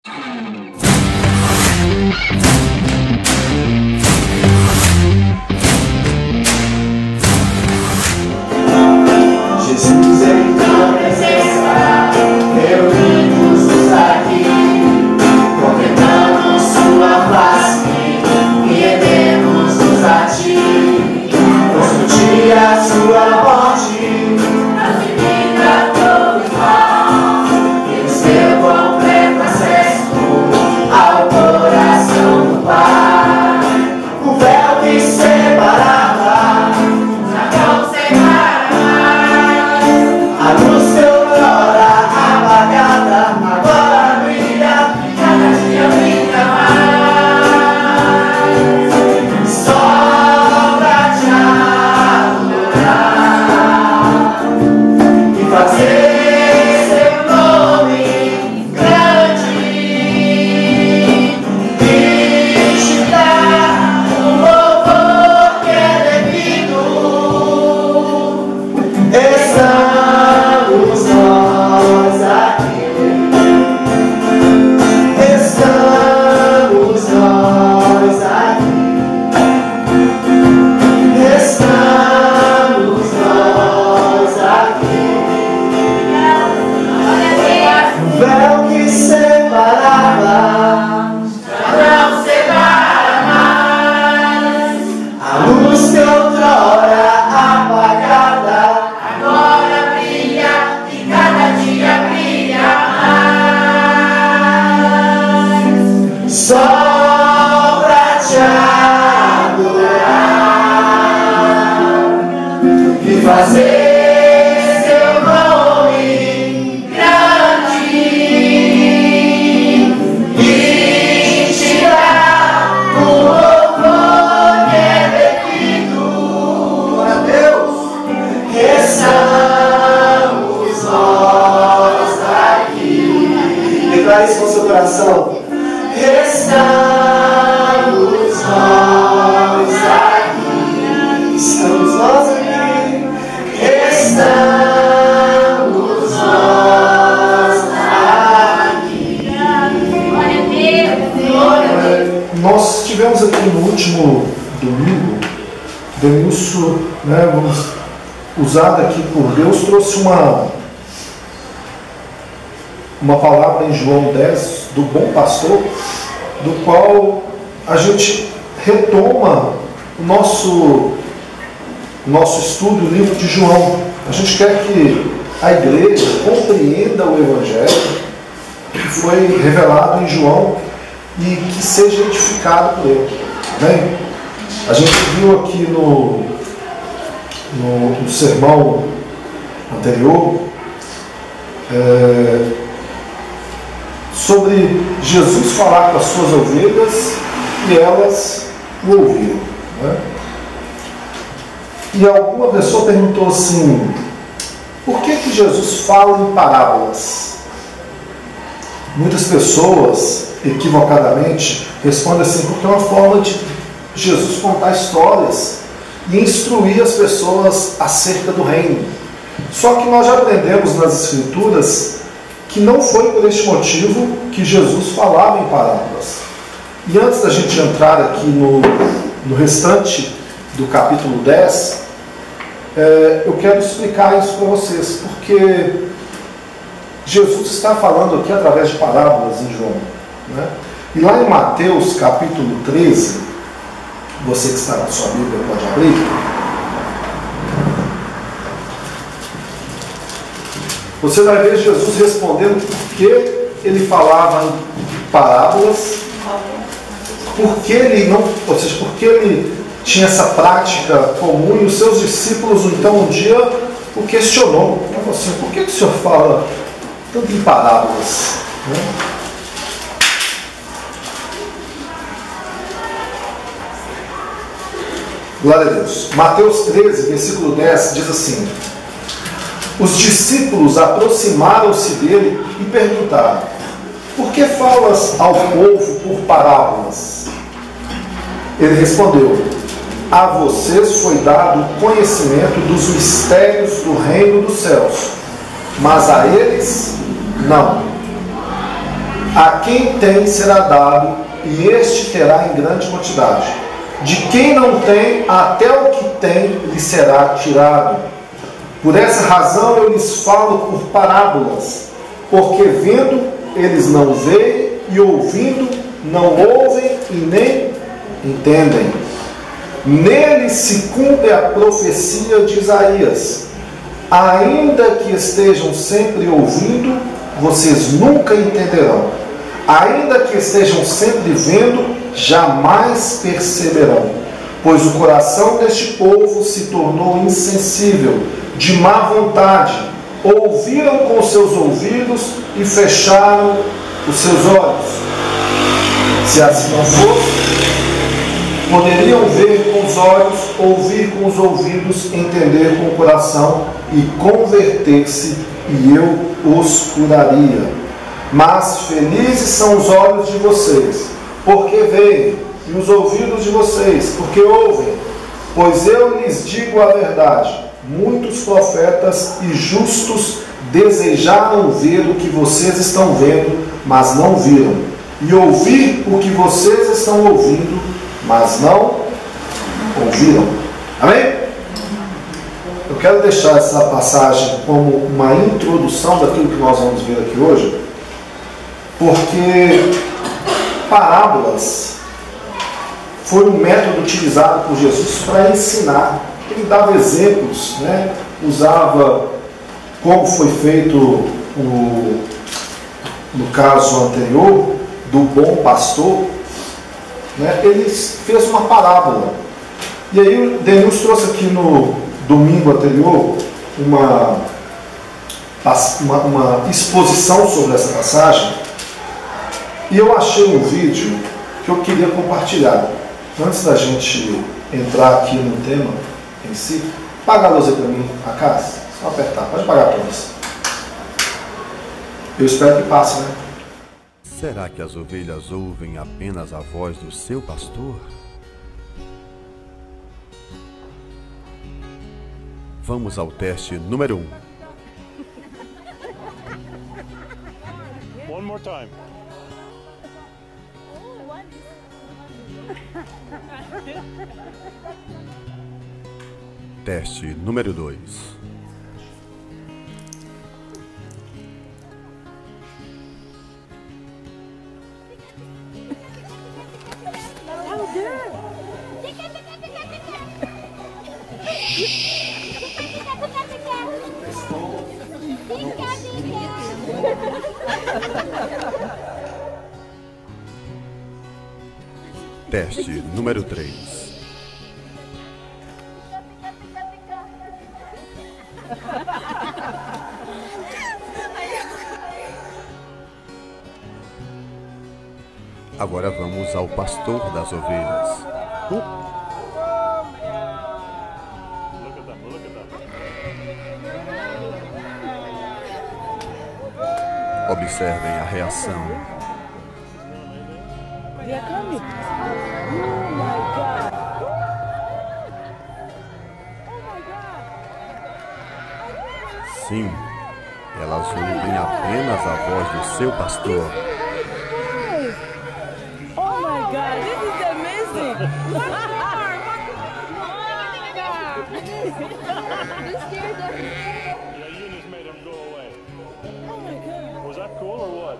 Jesus então presença, reunidos aqui, contemplando sua face e rendemos-nos a ti, pois no dia sua morte nos limita todo mal e nos deu completo acesso ao coração do Pai. O véu que separava já não separa mais, a luz que outrora apagada agora brilha, cada dia brilha mais. Só pra te adorar e fazer seu nome grande e te dar o louvor que é devido. Estamos nós aqui, estamos nós aqui, estamos nós aqui. O véu que separava já não separa mais, a luz que outrora apagada agora brilha e cada dia brilha mais. Só pra te adorar e fazer seu nome grande e te dar o louvor que é devido. Glória a Deus. Estamos nós aqui. Declare isso com seu coração. Estamos nós aqui. Estamos nós aqui. Estamos nós aqui. Nós tivemos aqui no último domingo, Denilson, vamos usado aqui por Deus, trouxe uma palavra em João 10, do bom pastor, do qual a gente retoma o nosso estudo do livro de João. A gente quer que a igreja compreenda o Evangelho que foi revelado em João e que seja edificado por ele. Amém? A gente viu aqui no sermão anterior sobre Jesus falar com as suas ovelhas e elas o ouviram, né? E alguma pessoa perguntou assim: por que Jesus fala em parábolas? Muitas pessoas equivocadamente respondem assim: porque é uma forma de Jesus contar histórias e instruir as pessoas acerca do reino. Só que nós já aprendemos nas Escrituras que não foi por este motivo que Jesus falava em parábolas. E antes da gente entrar aqui no restante do capítulo 10, eu quero explicar isso para vocês, porque Jesus está falando aqui através de parábolas em João, né? E lá em Mateus capítulo 13, você que está na sua Bíblia pode abrir. Você vai ver Jesus respondendo por que ele falava em parábolas, porque ele não, ou seja, porque ele tinha essa prática comum, e os seus discípulos então um dia o questionou. Ele falou assim: por que o senhor fala tanto em parábolas, né? Glória a Deus. Mateus 13, versículo 10 diz assim: os discípulos aproximaram-se dele e perguntaram: por que falas ao povo por parábolas? Ele respondeu: a vocês foi dado o conhecimento dos mistérios do reino dos céus, mas a eles não. A quem tem será dado, e este terá em grande quantidade. De quem não tem, até o que tem lhe será tirado. Por essa razão eu lhes falo por parábolas, porque vendo eles não veem, e ouvindo não ouvem e nem entendem. Nele se cumpre a profecia de Isaías: ainda que estejam sempre ouvindo, vocês nunca entenderão. Ainda que estejam sempre vendo, jamais perceberão. Pois o coração deste povo se tornou insensível, de má vontade. Ouviram com seus ouvidos e fecharam os seus olhos. Se assim não fosse, poderiam ver com os olhos, ouvir com os ouvidos, entender com o coração e converter-se, e eu os curaria. Mas felizes são os olhos de vocês, porque veem, e os ouvidos de vocês, porque ouvem. Pois eu lhes digo a verdade: muitos profetas e justos desejaram ver o que vocês estão vendo, mas não viram, e ouvir o que vocês estão ouvindo, mas não ouviram. Amém? Eu quero deixar essa passagem como uma introdução daquilo que nós vamos ver aqui hoje, porque parábolas foi um método utilizado por Jesus para ensinar. Ele dava exemplos, né? Usava, como foi feito no caso anterior, do bom pastor, né? Ele fez uma parábola. E aí o Denilson trouxe aqui no domingo anterior uma exposição sobre essa passagem, e eu achei um vídeo que eu queria compartilhar. Antes da gente entrar aqui no tema em si, apaga a luz aí para mim, a casa, só apertar, pode apagar todas. Eu espero que passe, né? Será que as ovelhas ouvem apenas a voz do seu pastor? Vamos ao teste número 1. One more time. Teste número 2. Teste número 3. Agora vamos ao pastor das ovelhas. Observem a reação. Sim, elas ouvem apenas a voz do seu pastor. Oh my God, this is amazing! Yeah, you just made them go away. Oh my God! Was that cool or what?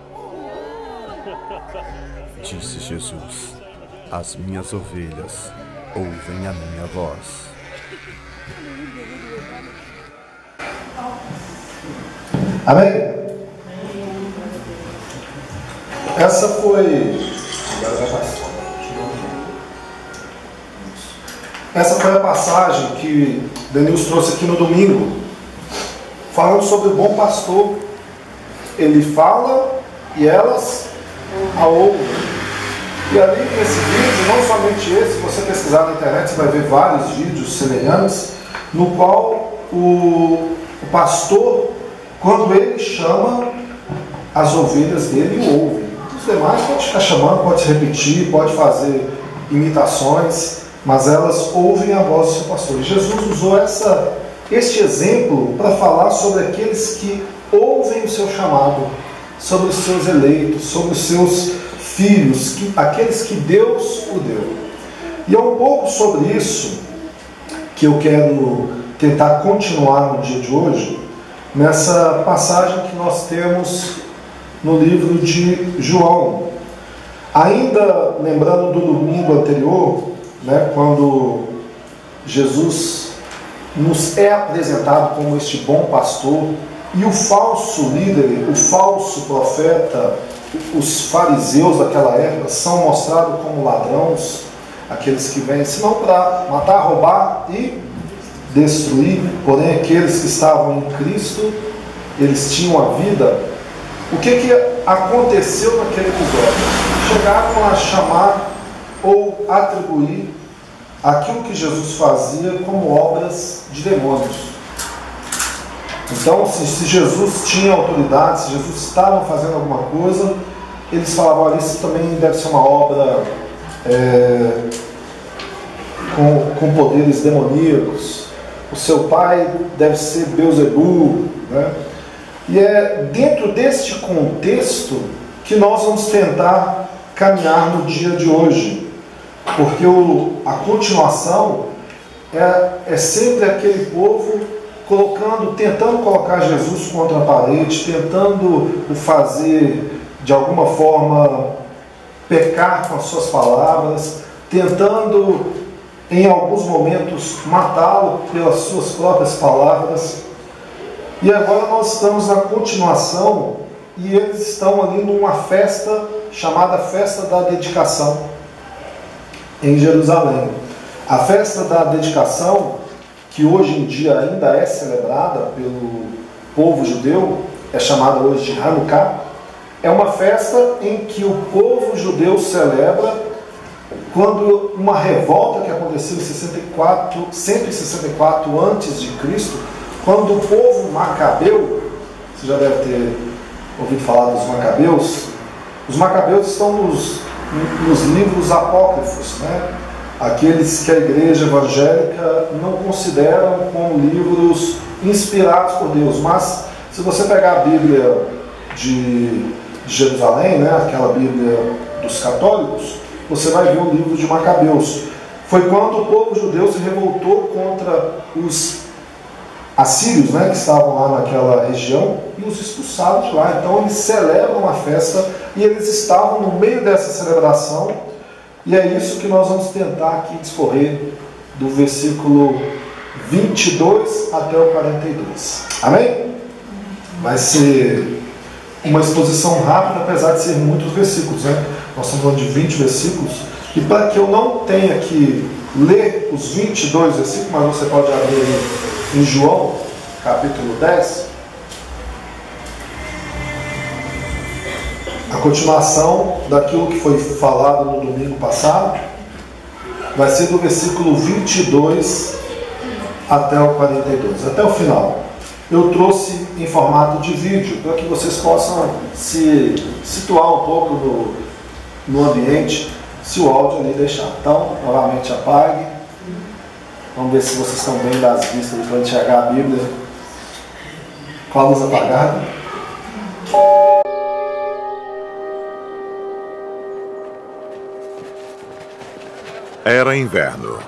Disse Jesus: as minhas ovelhas ouvem a minha voz. Amém? Essa foi a passagem que Denilson trouxe aqui no domingo, falando sobre o bom pastor. Ele fala e elas a ouvem. E ali nesse vídeo, não somente esse, se você pesquisar na internet, você vai ver vários vídeos semelhantes, no qual o pastor, quando ele chama, as ovelhas dele o ouvem. Os demais pode ficar chamando, pode se repetir, pode fazer imitações, mas elas ouvem a voz do seu pastor. E Jesus usou este exemplo para falar sobre aqueles que ouvem o seu chamado, sobre os seus eleitos, sobre os seus filhos, aqueles que Deus o deu. E é um pouco sobre isso que eu quero tentar continuar no dia de hoje, nessa passagem que nós temos no livro de João. Ainda lembrando do domingo anterior, né, quando Jesus nos é apresentado como este bom pastor, e o falso líder, o falso profeta, os fariseus daquela época são mostrados como ladrões, aqueles que vêm, senão para matar, roubar e destruir, porém aqueles que estavam em Cristo, eles tinham a vida. O que aconteceu naquele episódio? Chegaram a chamar ou atribuir aquilo que Jesus fazia como obras de demônios. Então, se Jesus tinha autoridade, se Jesus estava fazendo alguma coisa, eles falavam, olha, isso também deve ser uma obra com poderes demoníacos. O seu pai deve ser Beelzebub, né? E é dentro deste contexto que nós vamos tentar caminhar no dia de hoje, porque a continuação é sempre aquele povo tentando colocar Jesus contra a parede, tentando o fazer de alguma forma pecar com as suas palavras, tentando em alguns momentos matá-lo pelas suas próprias palavras. E agora nós estamos na continuação e eles estão ali numa festa chamada Festa da Dedicação em Jerusalém. A Festa da Dedicação, que hoje em dia ainda é celebrada pelo povo judeu, é chamada hoje de Hanukkah, é uma festa em que o povo judeu celebra quando uma revolta que aconteceu em 164 a.C., quando o povo macabeu, você já deve ter ouvido falar dos macabeus, os macabeus estão nos livros apócrifos, né? Aqueles que a igreja evangélica não consideram como livros inspirados por Deus, mas se você pegar a Bíblia de Jerusalém, né, aquela Bíblia dos católicos, você vai ver o livro de Macabeus. Foi quando o povo judeu se revoltou contra os assírios, né, que estavam lá naquela região, e os expulsaram de lá. Então eles celebram a festa e eles estavam no meio dessa celebração. E é isso que nós vamos tentar aqui discorrer do versículo 22 até o 42. Amém? Vai ser uma exposição rápida, apesar de ser muitos versículos, né? Nós estamos falando de 20 versículos. E para que eu não tenha que ler os 22 versículos, mas você pode abrir em João, capítulo 10. A continuação daquilo que foi falado no domingo passado vai ser do versículo 22 até o 42, até o final. Eu trouxe em formato de vídeo para que vocês possam se situar um pouco no ambiente, se o áudio ali deixar. Então, novamente apague. Vamos ver se vocês estão bem das vistas para enxergar a Bíblia com a luz apagada. Era inverno,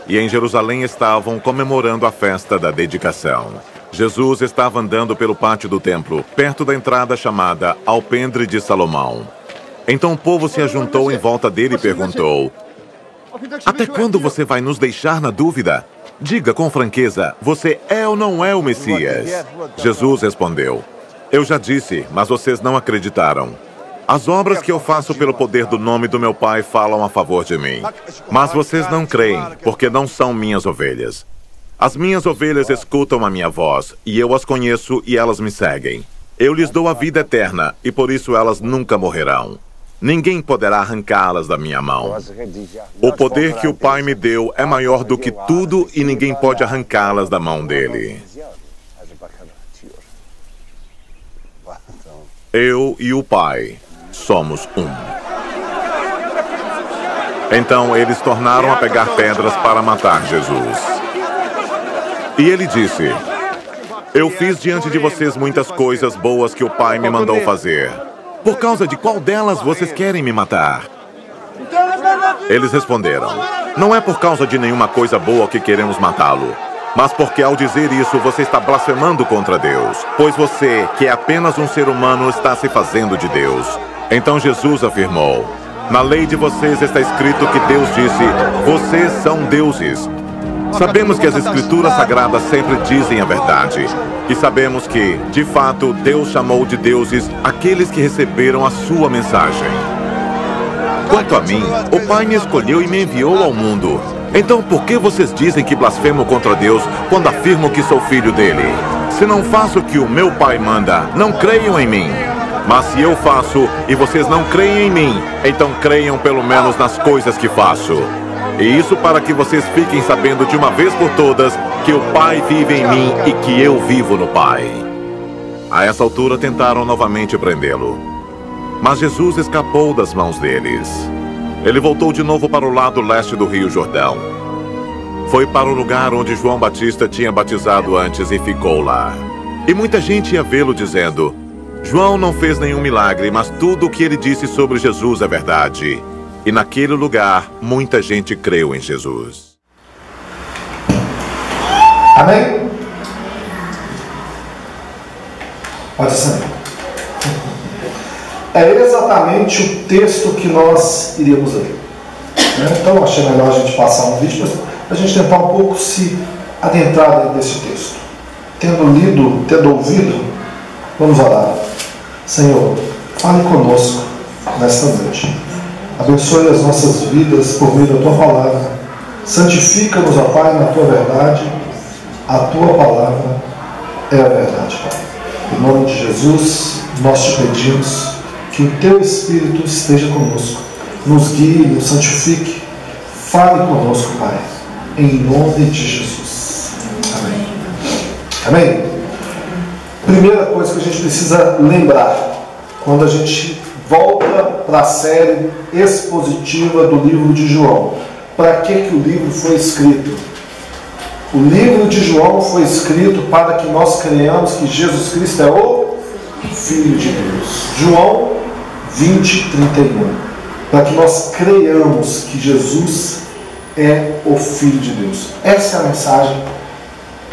e em Jerusalém estavam comemorando a festa da dedicação. Jesus estava andando pelo pátio do templo, perto da entrada chamada Alpendre de Salomão. Então o povo se ajuntou em volta dele e perguntou: até quando você vai nos deixar na dúvida? Diga com franqueza, você é ou não é o Messias? Jesus respondeu: eu já disse, mas vocês não acreditaram. As obras que eu faço pelo poder do nome do meu Pai falam a favor de mim. Mas vocês não creem, porque não são minhas ovelhas. As minhas ovelhas escutam a minha voz, e eu as conheço e elas me seguem. Eu lhes dou a vida eterna, e por isso elas nunca morrerão. Ninguém poderá arrancá-las da minha mão. O poder que o Pai me deu é maior do que tudo, e ninguém pode arrancá-las da mão dele. Eu e o Pai somos um. Então eles tornaram a pegar pedras para matar Jesus. E ele disse: Eu fiz diante de vocês muitas coisas boas que o Pai me mandou fazer. Por causa de qual delas vocês querem me matar? Eles responderam: não é por causa de nenhuma coisa boa que queremos matá-lo, mas porque ao dizer isso você está blasfemando contra Deus, pois você, que é apenas um ser humano, está se fazendo de Deus. Então Jesus afirmou: na lei de vocês está escrito que Deus disse: vocês são deuses. Sabemos que as escrituras sagradas sempre dizem a verdade. E sabemos que, de fato, Deus chamou de deuses aqueles que receberam a sua mensagem. Quanto a mim, o Pai me escolheu e me enviou ao mundo. Então por que vocês dizem que blasfemo contra Deus quando afirmo que sou filho dele? Se não faço o que o meu Pai manda, não creiam em mim. Mas se eu faço e vocês não creem em mim, então creiam pelo menos nas coisas que faço. E isso para que vocês fiquem sabendo de uma vez por todas que o Pai vive em mim e que eu vivo no Pai. A essa altura tentaram novamente prendê-lo, mas Jesus escapou das mãos deles. Ele voltou de novo para o lado leste do Rio Jordão. Foi para o lugar onde João Batista tinha batizado antes e ficou lá. E muita gente ia vê-lo dizendo: João não fez nenhum milagre, mas tudo o que ele disse sobre Jesus é verdade. E naquele lugar, muita gente creu em Jesus. Amém? Pode ser. É exatamente o texto que nós iríamos ler. Então, achei melhor a gente passar um vídeo para a gente tentar um pouco se adentrar dentro desse texto. Tendo lido, tendo ouvido, vamos orar. Senhor, fale conosco nesta noite. Abençoe as nossas vidas por meio da Tua Palavra. Santifica-nos, ó Pai, na Tua verdade. A Tua Palavra é a verdade, Pai. Em nome de Jesus, nós te pedimos que o Teu Espírito esteja conosco. Nos guie, nos santifique. Fale conosco, Pai. Em nome de Jesus. Amém. Amém? Primeira coisa que a gente precisa lembrar quando a gente volta para a série expositiva do livro de João. Para que o livro foi escrito? O livro de João foi escrito para que nós creiamos que Jesus Cristo é o Filho de Deus. João 20:31. Para que nós creiamos que Jesus é o Filho de Deus. Essa é a mensagem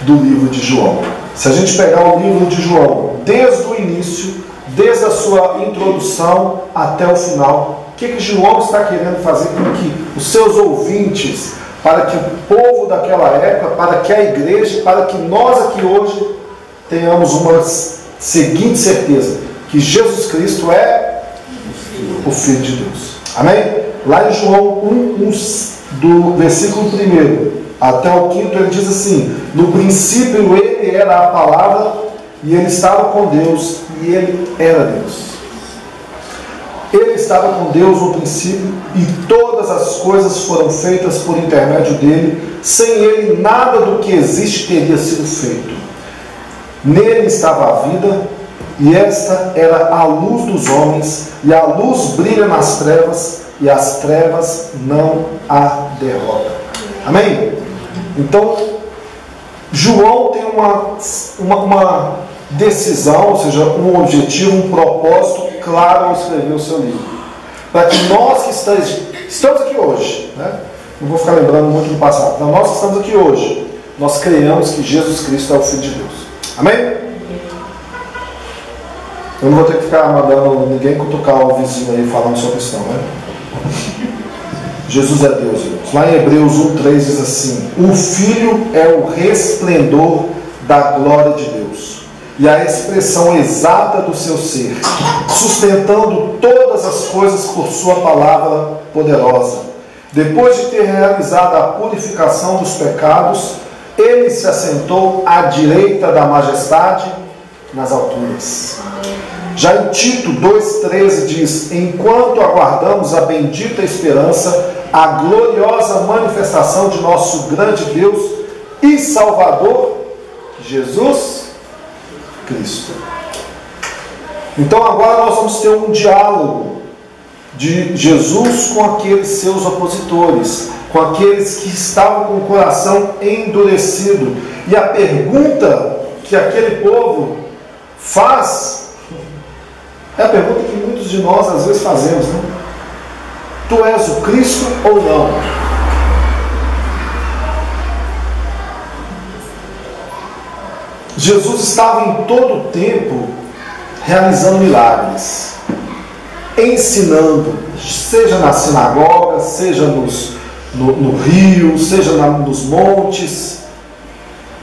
do livro de João. Se a gente pegar o livro de João desde o início, desde a sua introdução até o final, o que João está querendo fazer com que os seus ouvintes, para que o povo daquela época, para que a igreja, para que nós aqui hoje tenhamos uma seguinte certeza: que Jesus Cristo é o Filho de Deus. Amém? Lá em João 1, do versículo 1 até o 5, ele diz assim: no princípio ele era a palavra, e ele estava com Deus, e ele era Deus. Ele estava com Deus no princípio, e todas as coisas foram feitas por intermédio dele. Sem ele, nada do que existe teria sido feito. Nele estava a vida, e esta era a luz dos homens, e a luz brilha nas trevas, e as trevas não a derrotam. Amém? Então, João tem uma decisão, ou seja, um objetivo, um propósito claro ao escrever o seu livro. Para que nós que estamos aqui hoje, né? Não vou ficar lembrando muito do passado, então nós que estamos aqui hoje, nós creiamos que Jesus Cristo é o Filho de Deus. Amém? Eu não vou ter que ficar mandando ninguém cutucar o vizinho aí falando sobre isso não, né? Jesus é Deus, irmãos. Lá em Hebreus 1:3 diz assim: o Filho é o resplendor da glória de Deus e a expressão exata do seu ser, sustentando todas as coisas por sua palavra poderosa. Depois de ter realizado a purificação dos pecados, ele se assentou à direita da majestade nas alturas. Já em Tito 2,13 diz: enquanto aguardamos a bendita esperança, a gloriosa manifestação de nosso grande Deus e Salvador, Jesus Cristo. Então agora nós vamos ter um diálogo de Jesus com aqueles seus opositores, com aqueles que estavam com o coração endurecido. E a pergunta que aquele povo faz é a pergunta que muitos de nós às vezes fazemos, né? Tu és o Cristo ou não? Jesus estava em todo o tempo realizando milagres, ensinando, seja na sinagoga, seja no rio, seja nos montes.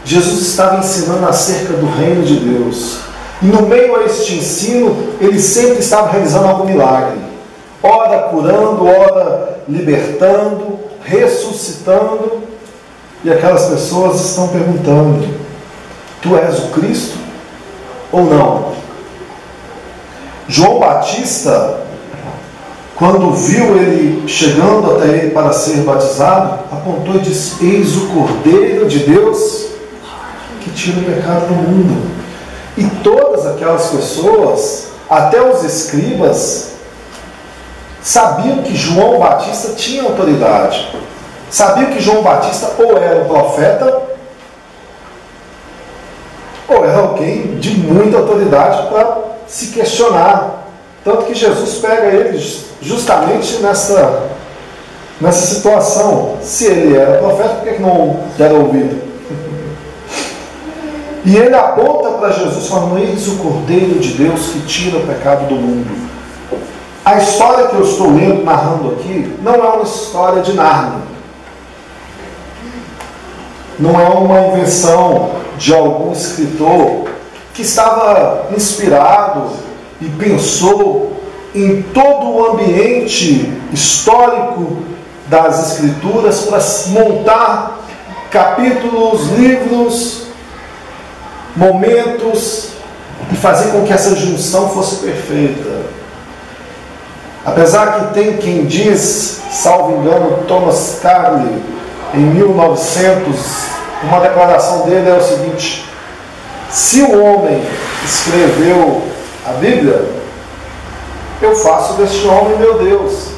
Jesus estava ensinando acerca do reino de Deus. E no meio a este ensino, ele sempre estava realizando algum milagre. Ora curando, ora libertando, ressuscitando. E aquelas pessoas estão perguntando: tu és o Cristo ou não? João Batista, quando viu ele chegando até ele para ser batizado, apontou e disse: eis o Cordeiro de Deus que tira o pecado do mundo. E todas aquelas pessoas, até os escribas, sabiam que João Batista tinha autoridade. Sabiam que João Batista ou era um profeta, ou era alguém de muita autoridade para se questionar. Tanto que Jesus pega eles justamente nessa situação. Se ele era profeta, por que não deram ouvido? E ele aponta para Jesus falando: eis o Cordeiro de Deus que tira o pecado do mundo. A história que eu estou lendo, narrando aqui, não é uma história de Nárnia. Não é uma invenção de algum escritor que estava inspirado e pensou em todo o ambiente histórico das Escrituras para montar capítulos, livros, momentos e fazer com que essa junção fosse perfeita. Apesar que tem quem diz, salvo engano, Thomas Carlyle, em 1900, uma declaração dele é o seguinte: se o homem escreveu a Bíblia, eu faço deste homem meu Deus,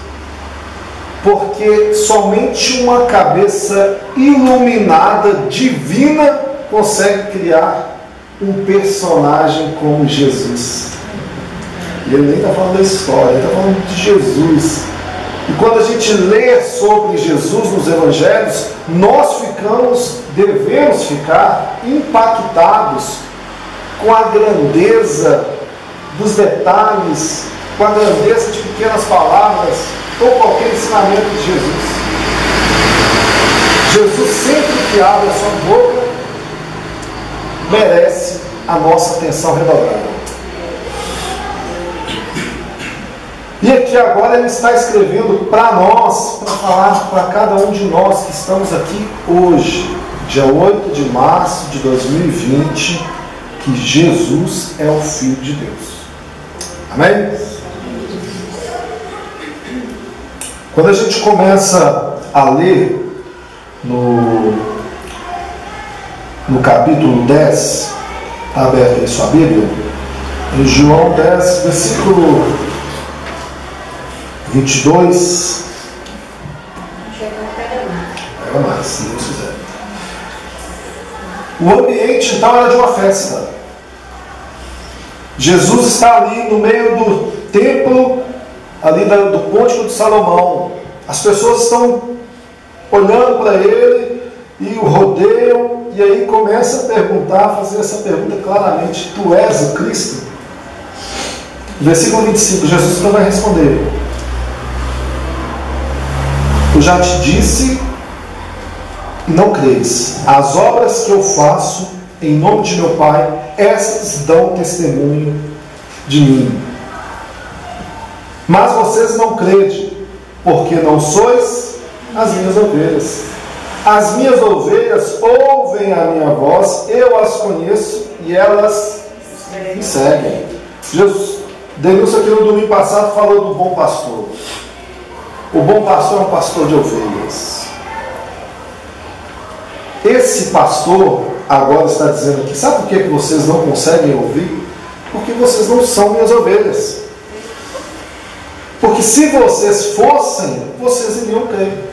porque somente uma cabeça iluminada, divina, consegue criar um personagem como Jesus. E ele nem está falando da história, ele está falando de Jesus. E quando a gente lê sobre Jesus nos Evangelhos, nós devemos ficar impactados com a grandeza dos detalhes, com a grandeza de pequenas palavras, ou qualquer ensinamento de Jesus. Jesus, sempre que abre a sua boca, merece a nossa atenção redobrada. E aqui agora ele está escrevendo para nós, para falar para cada um de nós que estamos aqui hoje, dia 8 de março de 2020, que Jesus é o Filho de Deus. Amém? Quando a gente começa a ler no capítulo 10, está aberto aí sua Bíblia, em João 10, versículo 22. Pega mais, se Deus quiser. O ambiente então era de uma festa. Jesus está ali no meio do templo, ali do pórtico de Salomão. As pessoas estão olhando para ele e o rodeiam, e aí começa a perguntar, a fazer essa pergunta claramente: tu és o Cristo? Versículo 25, Jesus então vai responder: eu já te disse e não creis. As obras que eu faço em nome de meu Pai, essas dão testemunho de mim. Mas vocês não creem, porque não sois as minhas ovelhas. As minhas ovelhas ouvem a minha voz, eu as conheço e elas me seguem. Jesus, Denilson aqui no domingo passado falou do bom pastor. O bom pastor é um pastor de ovelhas. Esse pastor agora está dizendo aqui: sabe por que vocês não conseguem ouvir? Porque vocês não são minhas ovelhas. Porque se vocês fossem, vocês iriam crer.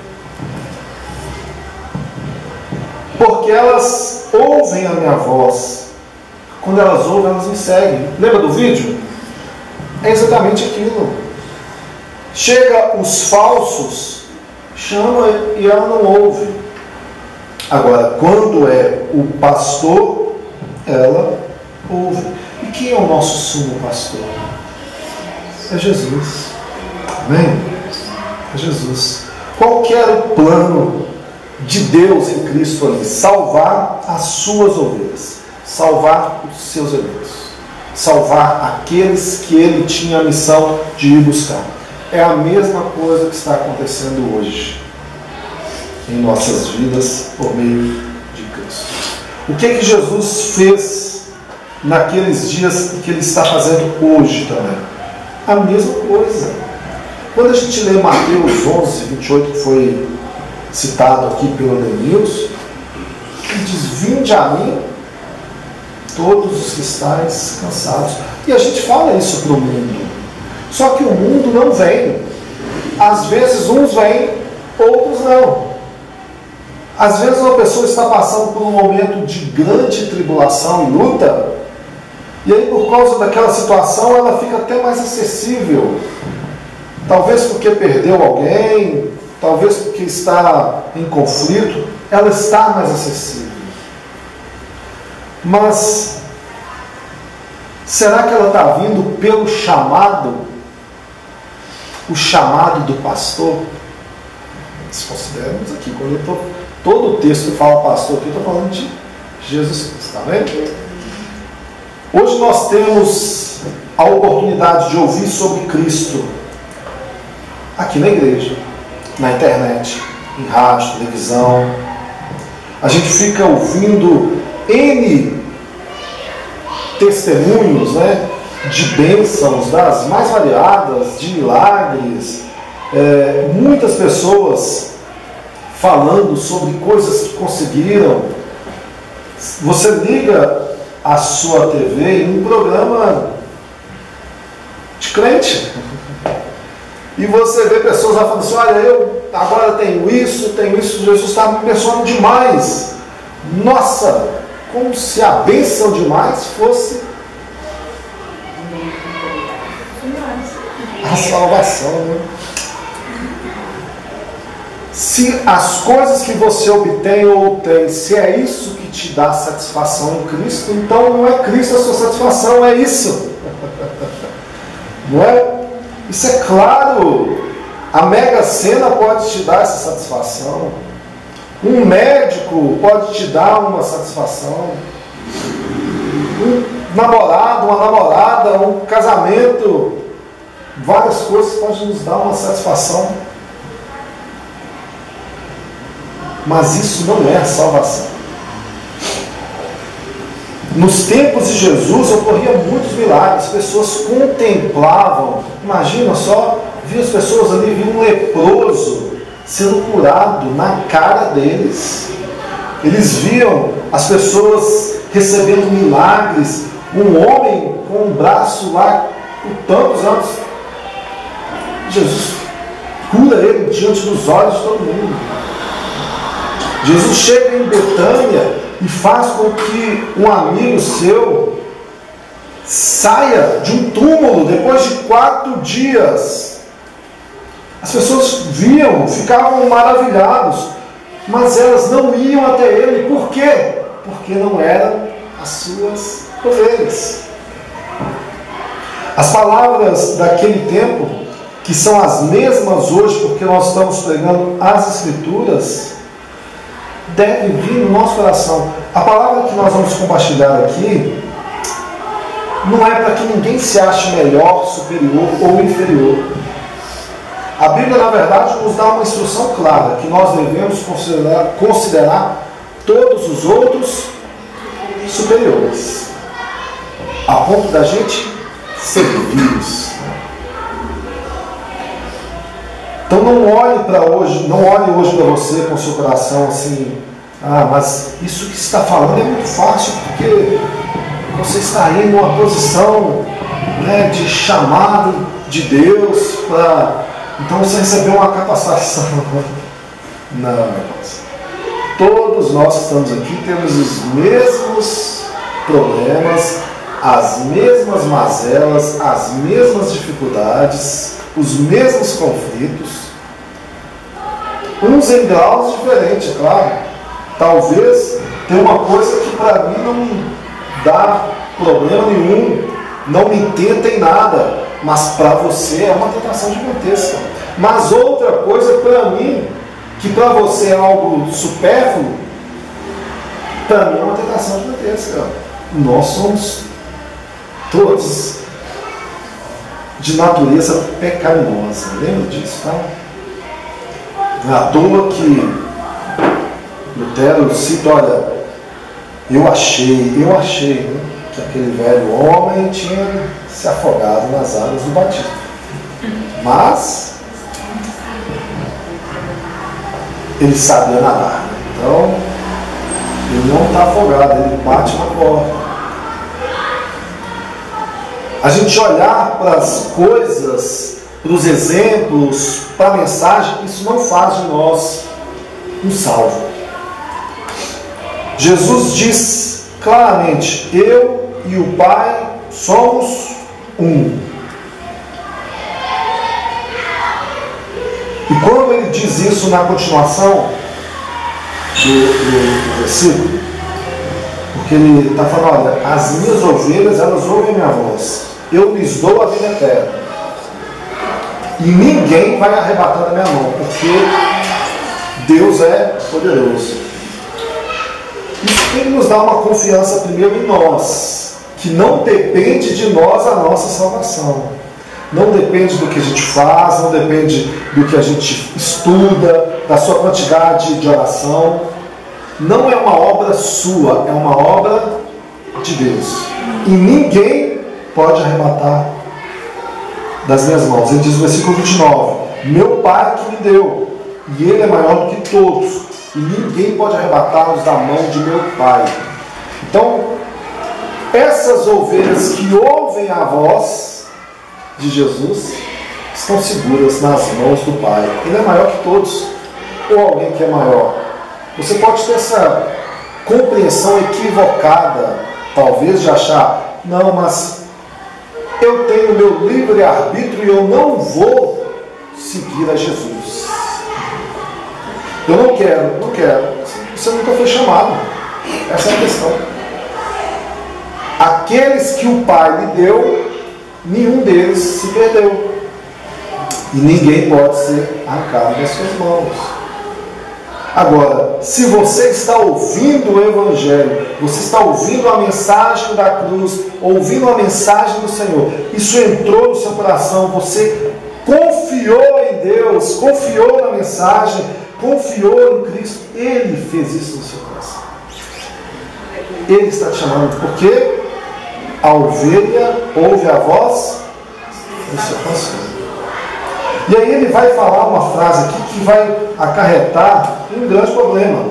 Porque elas ouvem a minha voz. quando elas ouvem, elas me seguem. Lembra do vídeo? É exatamente aquilo. Chega os falsos, chama e ela não ouve. Agora, quando é o pastor, ela ouve. E quem é o nosso sumo pastor? É Jesus. Amém? É Jesus. Qual que era o plano de Deus em Cristo ali? Salvar as suas ovelhas, salvar os seus eleitos, salvar aqueles que ele tinha a missão de ir buscar. É a mesma coisa que está acontecendo hoje em nossas vidas por meio de Cristo. O que Jesus fez naqueles dias e que ele está fazendo hoje também? A mesma coisa. Quando a gente lê Mateus 11, 28, que foi citado aqui pelo Denilson, ele diz: vinde a mim todos os que estáis cansados. E a gente fala isso para o mundo. Só que o mundo não vem. Às vezes uns vêm, outros não. Às vezes uma pessoa está passando por um momento de grande tribulação e luta, e aí por causa daquela situação ela fica até mais acessível. Talvez porque perdeu alguém, talvez porque está em conflito, ela está mais acessível. Mas será que ela está vindo pelo chamado? O chamado do pastor? Consideramos aqui, quando eu estou, todo o texto que fala pastor aqui, eu estou falando de Jesus Cristo, está vendo? Hoje nós temos a oportunidade de ouvir sobre Cristo aqui na igreja, na internet, em rádio, televisão. A gente fica ouvindo N testemunhos, né, de bênçãos, das mais variadas, de milagres, muitas pessoas falando sobre coisas que conseguiram. Você liga a sua TV em um programa de crente e você vê pessoas lá falando assim: olha, eu agora tenho isso, Jesus está me abençoando demais. Nossa, como se a bênção demais fosse a salvação, né? Se as coisas que você obtém ou tem, se é isso que te dá satisfação em Cristo, então não é Cristo a sua satisfação, é isso. Não é? Isso é claro. A Mega Sena pode te dar essa satisfação. Um médico pode te dar uma satisfação. Um namorado, uma namorada, um casamento, várias coisas podem nos dar uma satisfação. Mas isso não é a salvação. Nos tempos de Jesus ocorriam muitos milagres, as pessoas contemplavam. Imagina só, via as pessoas ali, via um leproso sendo curado na cara deles. Eles viam as pessoas recebendo milagres, um homem com um braço lá por tantos anos. Jesus cura ele diante dos olhos de todo mundo. Jesus chega em Betânia e faz com que um amigo seu saia de um túmulo depois de 4 dias. As pessoas viam, ficavam maravilhados, mas elas não iam até ele. Por quê? Porque não eram as suas ovelhas. As palavras daquele tempo, que são as mesmas hoje, porque nós estamos pregando as Escrituras, deve vir no nosso coração. A palavra que nós vamos compartilhar aqui não é para que ninguém se ache melhor, superior ou inferior. A Bíblia, na verdade, nos dá uma instrução clara, que nós devemos considerar todos os outros superiores, a ponto da gente servi-los. Então não olhe para hoje, não olhe hoje para você com o seu coração assim: ah, mas isso que você está falando é muito fácil, porque você está aí numa posição, né, de chamado de Deus para, então você recebeu uma capacitação. Não, irmãos. Todos nós que estamos aqui temos os mesmos problemas, as mesmas mazelas, as mesmas dificuldades, os mesmos conflitos, uns em graus diferentes, é claro. Talvez tenha uma coisa que para mim não dá problema nenhum, não me tenta em nada, mas para você é uma tentação gigantesca. Mas outra coisa para mim, que para você é algo supérfluo, para mim é uma tentação gigantesca. Nós somos todos de natureza pecaminosa. Lembra disso, tá? Não é à toa que Lutero cita, olha, eu achei, né, que aquele velho homem tinha se afogado nas águas do batismo. Mas ele sabia nadar, né? Então ele não está afogado, ele bate na porta. A gente olhar para as coisas, para os exemplos, para a mensagem, isso não faz de nós um salvo. Jesus diz claramente: eu e o Pai somos um. E quando ele diz isso na continuação do versículo, porque ele está falando, olha, as minhas ovelhas, elas ouvem minha voz, eu lhes dou a vida eterna, e ninguém vai arrebatar da minha mão, porque Deus é poderoso. Isso tem que nos dar uma confiança primeiro em nós, que não depende de nós a nossa salvação. Não depende do que a gente faz, não depende do que a gente estuda, da sua quantidade de oração. Não é uma obra sua, é uma obra de Deus. E ninguém pode arrebatar das minhas mãos. Ele diz no versículo 29, meu Pai que me deu, e Ele é maior do que todos, e ninguém pode arrebatá-los da mão de meu Pai. Então, essas ovelhas que ouvem a voz de Jesus estão seguras nas mãos do Pai. Ele é maior que todos, ou alguém que é maior. Você pode ter essa compreensão equivocada, talvez, de achar, não, mas eu tenho meu livre-arbítrio e eu não vou seguir a Jesus. Eu não quero. Você nunca foi chamado. Essa é a questão. Aqueles que o Pai lhe deu, nenhum deles se perdeu. E ninguém pode ser arrancado das suas mãos. Agora, se você está ouvindo o Evangelho, você está ouvindo a mensagem da cruz, ouvindo a mensagem do Senhor, isso entrou no seu coração, você confiou em Deus, confiou na mensagem, confiou em Cristo, Ele fez isso no seu coração. Ele está te chamando, porque a ovelha ouve a voz do seu pastor. E aí ele vai falar uma frase aqui que vai acarretar um grande problema.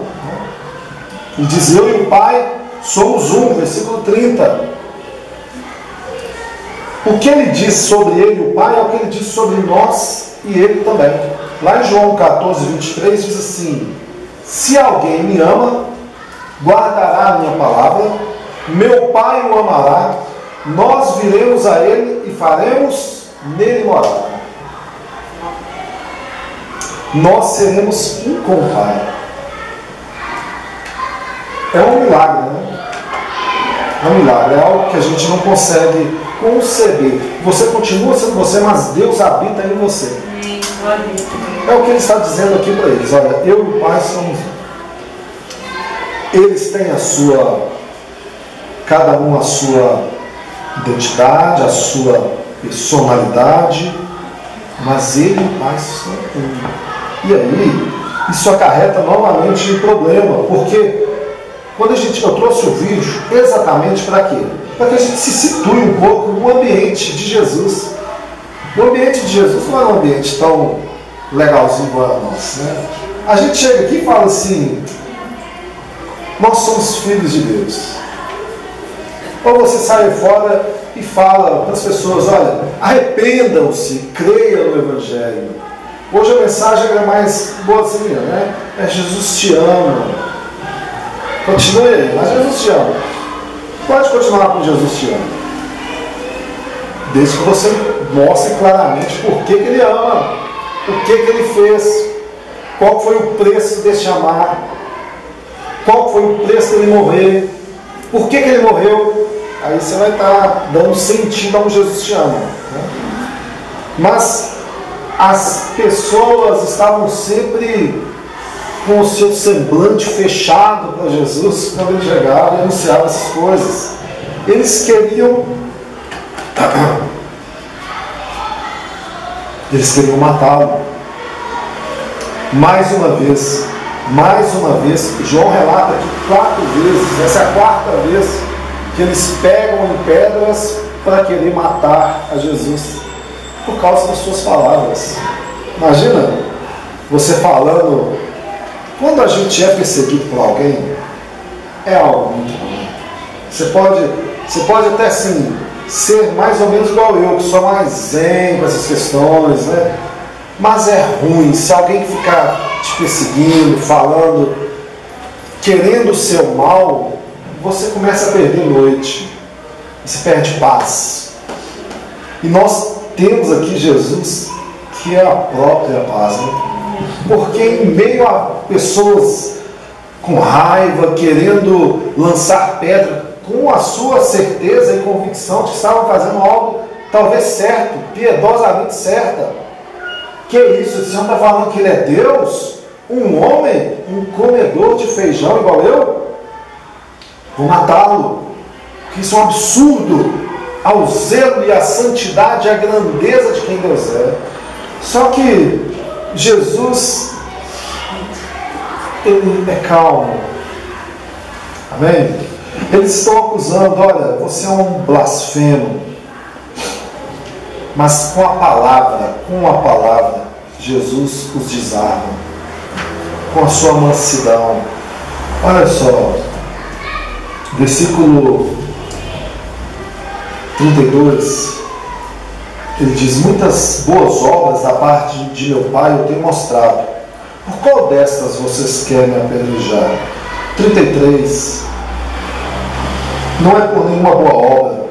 E diz, eu e o Pai somos um, versículo 30. O que ele diz sobre ele e o Pai é o que ele diz sobre nós e ele também. Lá em João 14, 23 diz assim, se alguém me ama, guardará a minha palavra, meu Pai o amará, nós viremos a ele e faremos nele morada. Nós seremos um com o Pai. É um milagre, né? É um milagre, é algo que a gente não consegue conceber. Você continua sendo você, mas Deus habita em você. É o que ele está dizendo aqui para eles. Olha, eu e o Pai somos um. Eles têm a sua, cada um a sua identidade, a sua personalidade, mas ele e o Pai são um. E aí, isso acarreta novamente um problema, porque quando eu trouxe o vídeo exatamente para quê? Para que a gente se situe um pouco no ambiente de Jesus. O ambiente de Jesus não é um ambiente tão legalzinho igual a nós, né? A gente chega aqui e fala assim, nós somos filhos de Deus. Ou você sai fora e fala para as pessoas, olha, arrependam-se, creiam no Evangelho. Hoje a mensagem é mais boazinha, né? É Jesus te ama. Continue aí, mas Jesus te ama. Pode continuar com Jesus te ama. Desde que você mostre claramente por que ele ama, o que ele fez, qual foi o preço desse amar, qual foi o preço dele morrer, por que ele morreu. Aí você vai estar dando sentido a um Jesus te ama, né? Mas as pessoas estavam sempre com o seu semblante fechado para Jesus quando ele chegava e anunciava essas coisas. Eles queriam matá-lo. Mais uma vez, João relata que 4 vezes, essa é a 4ª vez que eles pegam em pedras para querer matar a Jesus por causa das suas palavras. Imagina você falando. Quando a gente é perseguido por alguém, é algo muito ruim. Você pode até assim ser mais ou menos igual eu, que sou mais zen com essas questões, né? Mas é ruim se alguém ficar te perseguindo, falando, querendo o seu mal. Você começa a perder noite, você perde paz. E nós temos aqui Jesus, que é a própria paz, né? Porque em meio a pessoas com raiva, querendo lançar pedra, com a sua certeza e convicção de que estavam fazendo algo talvez certo, piedosamente certa. Que isso? O Senhor está falando que ele é Deus? Um homem? Um comedor de feijão igual eu? Vou matá-lo. Isso é um absurdo ao zelo e à santidade e à grandeza de quem Deus é. Só que Jesus, ele é calmo. Amém? Eles estão acusando, olha, você é um blasfemo. Mas com a palavra, Jesus os desarma. Com a sua mansidão. Olha só, versículo 32, ele diz: muitas boas obras da parte de meu Pai eu tenho mostrado. Por qual destas vocês querem me apedrejar? 33, não é por nenhuma boa obra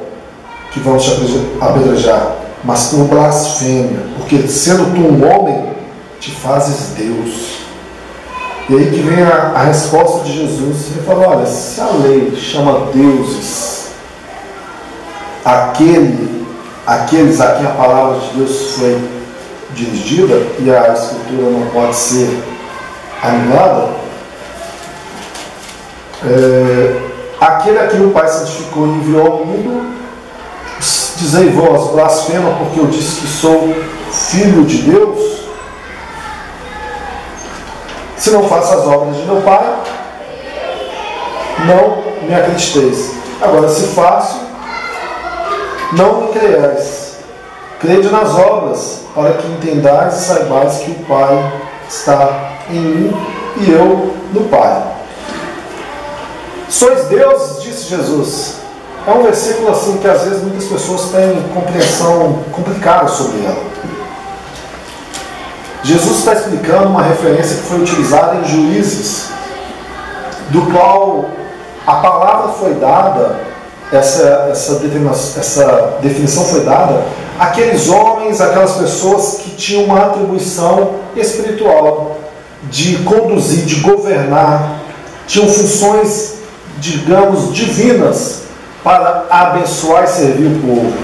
que vamos te apedrejar, mas por blasfêmia, porque sendo tu um homem, te fazes Deus. E aí que vem a resposta de Jesus. Ele fala: olha, se a lei chama deuses aqueles a quem a palavra de Deus foi dirigida, e a Escritura não pode ser anulada, aquele a quem o Pai santificou e enviou ao mundo, dizei vós, blasfema, porque eu disse que sou filho de Deus. Se não faço as obras de meu Pai, não me acrediteis. Agora, se faço, não me creiais. Crede nas obras, para que entendais e saibais que o Pai está em mim e eu no Pai. Sois deuses, disse Jesus. É um versículo assim que às vezes muitas pessoas têm compreensão complicada sobre ela. Jesus está explicando uma referência que foi utilizada em Juízes, do qual a palavra foi dada, essa definição foi dada àqueles homens, aquelas pessoas que tinham uma atribuição espiritual de conduzir, de governar, tinham funções, digamos, divinas para abençoar e servir o povo.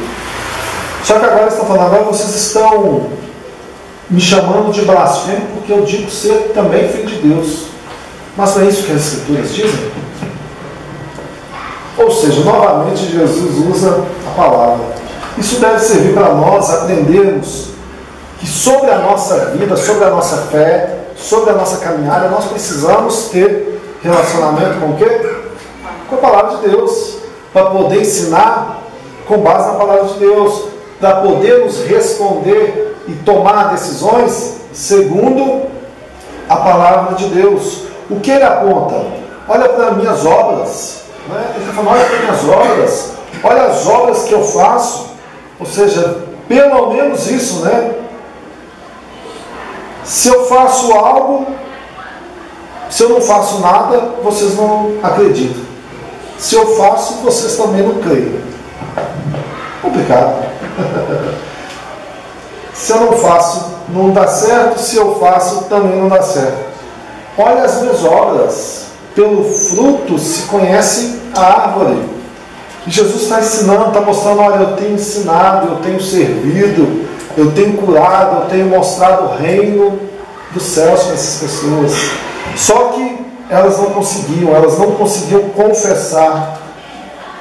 Só que agora eles estão falando: agora vocês estão me chamando de blasfemo porque eu digo ser também filho de Deus. Mas não é isso que as Escrituras dizem? Ou seja, novamente Jesus usa a palavra. Isso deve servir para nós aprendermos que sobre a nossa vida, sobre a nossa fé, sobre a nossa caminhada, nós precisamos ter relacionamento com o quê? Com a palavra de Deus, para poder ensinar com base na palavra de Deus, para podermos responder e tomar decisões segundo a palavra de Deus. O que ele aponta? Olha para minhas obras, né? Ele está falando: olha para minhas obras, olha as obras que eu faço. Ou seja, pelo menos isso, né? Se eu faço algo, se eu não faço nada, vocês não acreditam. Se eu faço, vocês também não creem. Complicado. Se eu não faço, não dá certo. Se eu faço, também não dá certo. Olha as minhas obras. Pelo fruto se conhece a árvore. E Jesus está ensinando, está mostrando, olha, eu tenho ensinado, eu tenho servido, eu tenho curado, eu tenho mostrado o reino dos céus para essas pessoas. Só que elas não conseguiam confessar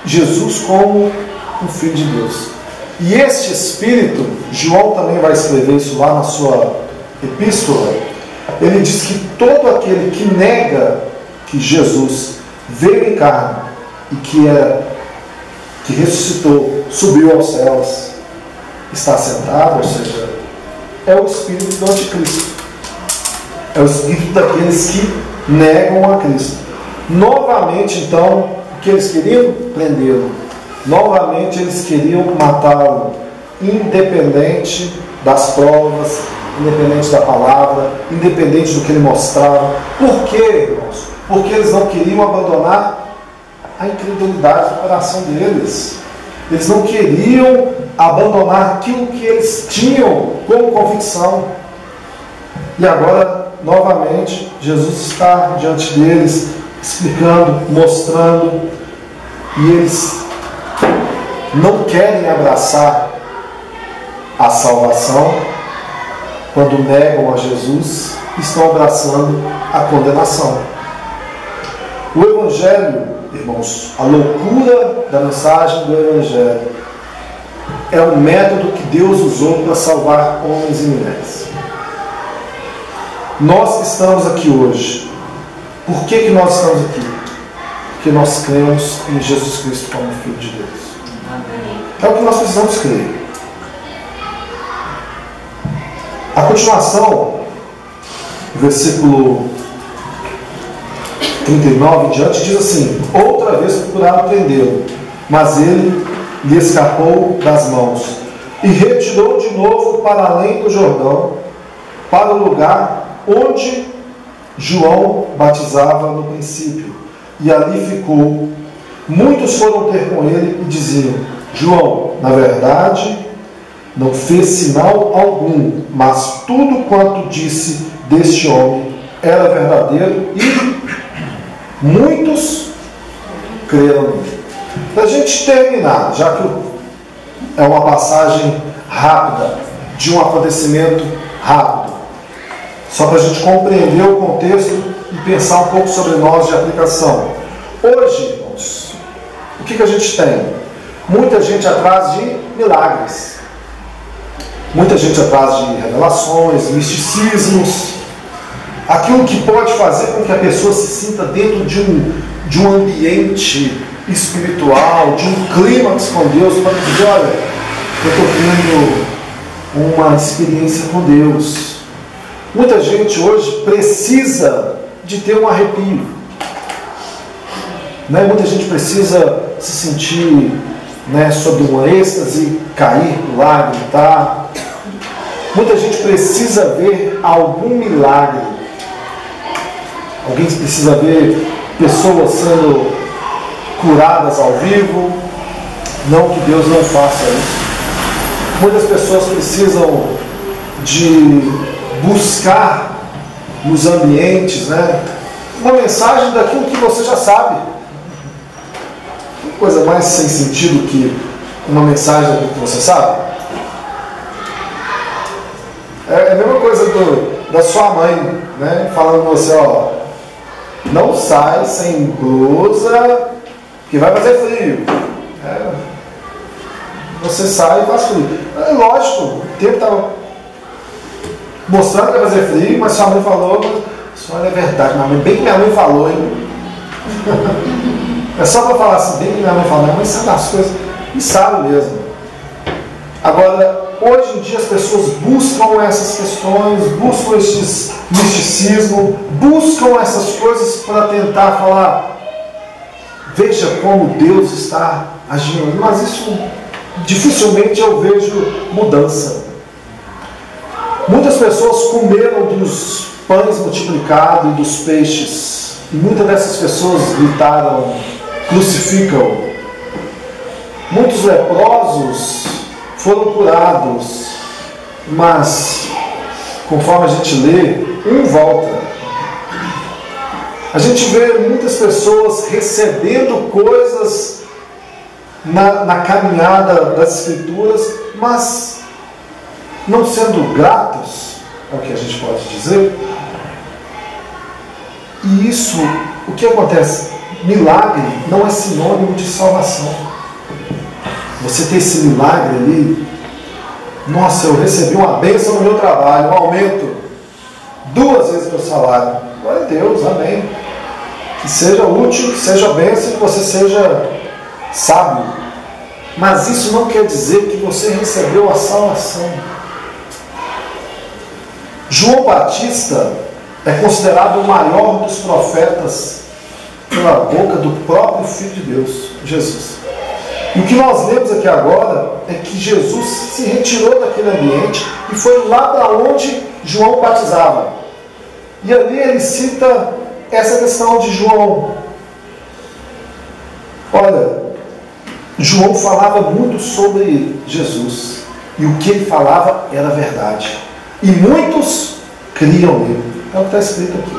Jesus como um Filho de Deus. E este Espírito, João também vai escrever isso lá na sua epístola, ele diz que todo aquele que nega que Jesus veio em carne e que ressuscitou, subiu aos céus, está sentado, ou seja, é o espírito do anticristo. É o espírito daqueles que negam a Cristo. Novamente, então, o que eles queriam? Prendê-lo. Novamente, eles queriam matá-lo, independente das provas, independente da palavra, independente do que ele mostrava. Por quê, irmãos? Porque eles não queriam abandonar a incredulidade do coração deles. Eles não queriam abandonar aquilo que eles tinham como convicção. E agora, novamente, Jesus está diante deles, explicando, mostrando, e eles não querem abraçar a salvação. Quando negam a Jesus, estão abraçando a condenação. O Evangelho, irmãos, a loucura da mensagem do Evangelho é um método que Deus usou para salvar homens e mulheres. Nós que estamos aqui hoje, por que nós estamos aqui? Porque nós cremos em Jesus Cristo como Filho de Deus. É o que nós precisamos crer. A continuação, versículo 39 em diante, diz assim: outra vez procuraram prendê-lo, mas ele lhe escapou das mãos e retirou de novo para além do Jordão, para o lugar onde João batizava no princípio, e ali ficou. Muitos foram ter com ele e diziam: João, na verdade, não fez sinal algum, mas tudo quanto disse deste homem era verdadeiro, e muitos creram nele. Para a gente terminar, já que é uma passagem rápida, de um acontecimento rápido, só para a gente compreender o contexto e pensar um pouco sobre nós de aplicação. Hoje, irmãos, o que a gente tem? Muita gente atrás de milagres, muita gente atrás de revelações, misticismos, aquilo que pode fazer com que a pessoa se sinta dentro de um ambiente espiritual, de um clímax com Deus, para dizer: olha, eu estou tendo uma experiência com Deus. Muita gente hoje precisa de ter um arrepio, né? Muita gente precisa se sentir, né, sob um êxtase, cair, pular, gritar. Muita gente precisa ver algum milagre. Alguém precisa ver pessoas sendo curadas ao vivo. Não que Deus não faça isso. Muitas pessoas precisam de buscar nos ambientes, né, uma mensagem daquilo que você já sabe. Que coisa mais sem sentido que uma mensagem daquilo que você sabe? É a mesma coisa da sua mãe, né, falando com você: ó, não sai sem blusa que vai fazer frio. Você sai e faz frio. É lógico, o tempo estava mostrando que vai fazer frio, mas sua mãe falou: isso é verdade, minha mãe, bem que minha mãe falou, hein? É só para falar assim, bem que minha mãe falou, minha mãe sabe das coisas, e sabe mesmo. Agora, hoje em dia as pessoas buscam essas questões, buscam esses misticismo, buscam essas coisas para tentar falar: veja como Deus está agindo. Mas isso dificilmente eu vejo mudança. Muitas pessoas comeram dos pães multiplicados e dos peixes, e muitas dessas pessoas gritaram: crucificam. Muitos leprosos foram curados, mas, conforme a gente lê, um volta. A gente vê muitas pessoas recebendo coisas na caminhada das Escrituras, mas não sendo gratos, é o que a gente pode dizer. E isso, o que acontece? Milagre não é sinônimo de salvação. Você tem esse milagre ali, nossa, eu recebi uma bênção no meu trabalho, um aumento 2 vezes meu salário. Glória a Deus, amém. Que seja útil, que seja bênção, que você seja sábio. Mas isso não quer dizer que você recebeu a salvação. João Batista é considerado o maior dos profetas pela boca do próprio Filho de Deus, Jesus. E o que nós lemos aqui agora é que Jesus se retirou daquele ambiente e foi lá para onde João batizava. E ali ele cita essa questão de João. Olha, João falava muito sobre Jesus. E o que ele falava era verdade. E muitos criam nele. É o que está escrito aqui.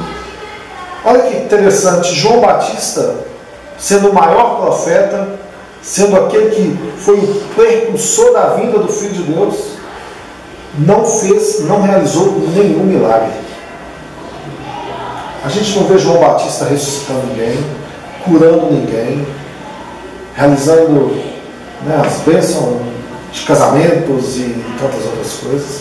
Olha que interessante. João Batista, sendo o maior profeta, sendo aquele que foi o precursor da vinda do Filho de Deus, não realizou nenhum milagre. A gente não vê João Batista ressuscitando ninguém, curando ninguém, realizando as bênçãos de casamentos e tantas outras coisas.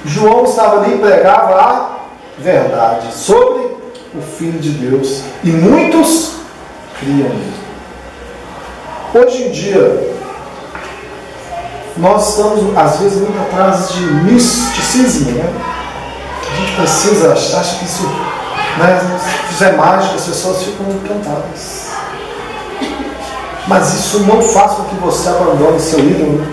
João estava ali e pregava a verdade sobre o Filho de Deus, e muitos criam nele. Hoje em dia, nós estamos, às vezes, muito atrás de misticismo, né? A gente precisa, acha que isso, se fizer mágica, as pessoas ficam encantadas. Mas isso não faz com que você abandone seu ídolo.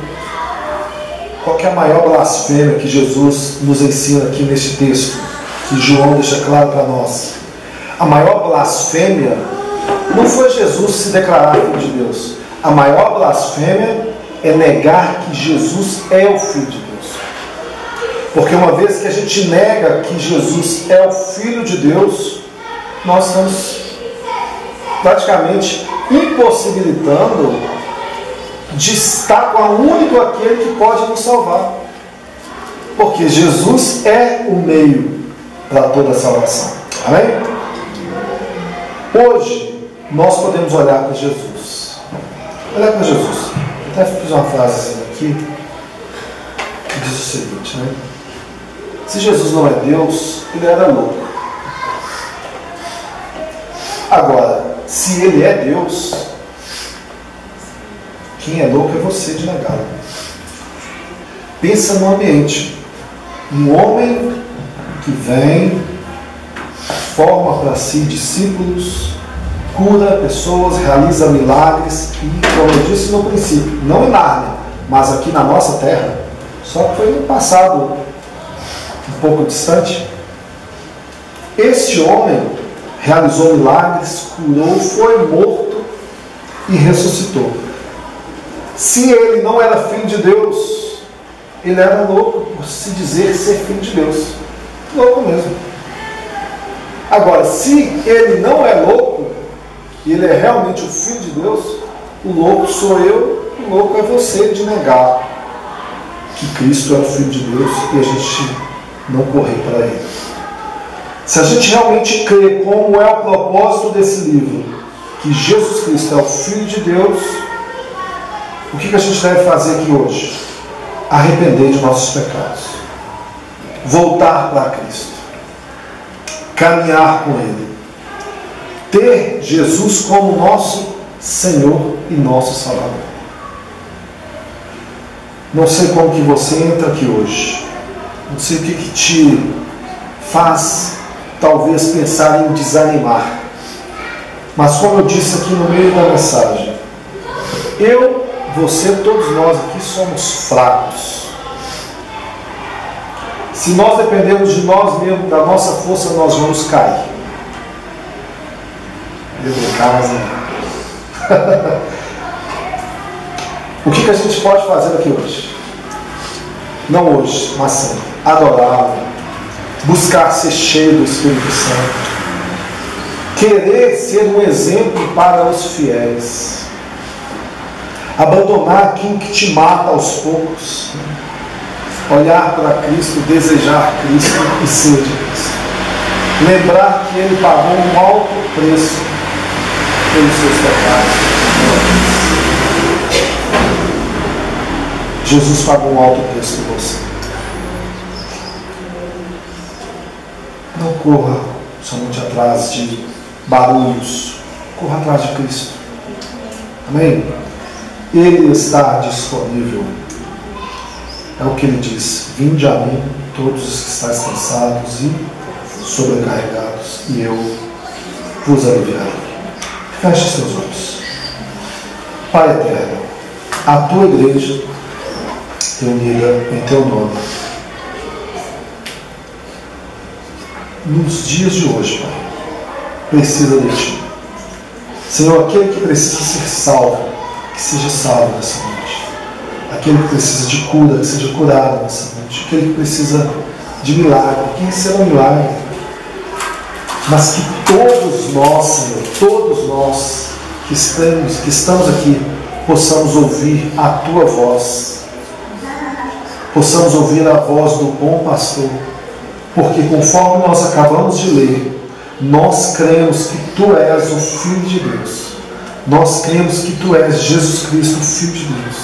Qual que é a maior blasfêmia que Jesus nos ensina aqui neste texto, que João deixa claro para nós? A maior blasfêmia não foi Jesus se declarar Filho de Deus. A maior blasfêmia é negar que Jesus é o Filho de Deus. Porque uma vez que a gente nega que Jesus é o Filho de Deus, nós estamos praticamente impossibilitando de estar com o único aquele que pode nos salvar. Porque Jesus é o meio para toda a salvação. Amém? Hoje, nós podemos olhar para Jesus. Olha para Jesus. Eu até fiz uma frase aqui que diz o seguinte, né? Se Jesus não é Deus, ele era louco. Agora, se ele é Deus, quem é louco é você de negá-lo. Pensa no ambiente. Um homem que vem, forma para si discípulos, cura pessoas, realiza milagres e, como eu disse no princípio, não em Nárnia, mas aqui na nossa terra, só que foi no passado um pouco distante. Este homem realizou milagres, curou, foi morto e ressuscitou. Se ele não era filho de Deus, ele era louco por se dizer ser filho de Deus. Louco mesmo. Agora, se ele não é louco, e ele é realmente o Filho de Deus, o louco sou eu, o louco é você de negar que Cristo é o Filho de Deus e a gente não correr para ele. Se a gente realmente crê como é o propósito desse livro, que Jesus Cristo é o Filho de Deus, o que a gente deve fazer aqui hoje? Arrepender de nossos pecados, voltar para Cristo, caminhar com Ele, ter Jesus como nosso Senhor e nosso Salvador. Não sei como que você entra aqui hoje, não sei o que te faz talvez pensar em desanimar, mas como eu disse aqui no meio da mensagem, você, todos nós aqui somos fracos. Se nós dependermos de nós mesmos, da nossa força, nós vamos cair. Dentro de casa, O que a gente pode fazer aqui hoje? Não hoje, mas sempre. Adorá-lo, buscar ser cheio do Espírito Santo, querer ser um exemplo para os fiéis, abandonar aquilo que te mata aos poucos, olhar para Cristo, desejar Cristo e ser de Cristo, lembrar que Ele pagou um alto preço pelos seus pecados. Jesus pagou um alto preço por você. Não corra somente atrás de barulhos, corra atrás de Cristo. Amém? Ele está disponível. É o que ele diz: vinde a mim, todos os que estáis cansados e sobrecarregados, e eu vos aliviarei. Feche seus olhos. Pai eterno, a tua igreja reunida em teu nome, nos dias de hoje, Pai, precisa de ti. Senhor, aquele que precisa ser salvo, que seja salvo nessa noite. Aquele que precisa de cura, que seja curado nessa noite. Aquele que precisa de milagre, que receba um milagre. Mas que todos nós, Senhor, todos nós que estamos aqui, possamos ouvir a tua voz. Possamos ouvir a voz do bom pastor. Porque conforme nós acabamos de ler, nós cremos que tu és o Filho de Deus. Nós cremos que tu és Jesus Cristo, o Filho de Deus.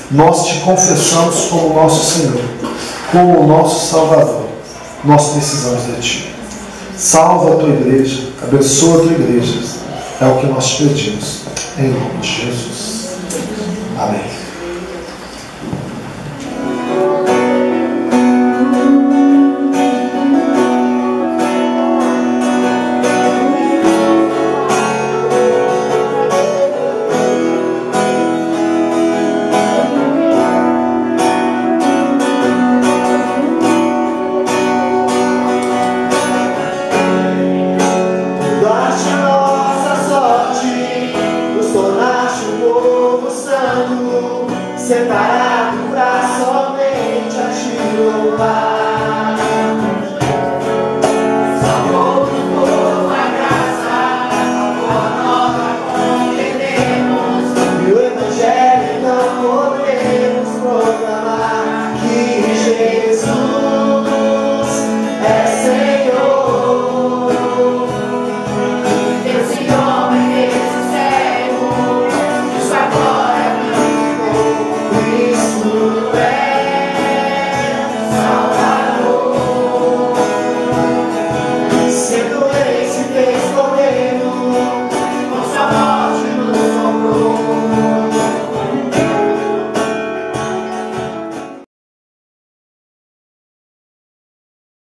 Nós te confessamos como nosso Senhor, como o nosso Salvador. Nós precisamos de ti. Salva a tua igreja, abençoa a tua igreja. É o que nós te pedimos. Em nome de Jesus. Amém.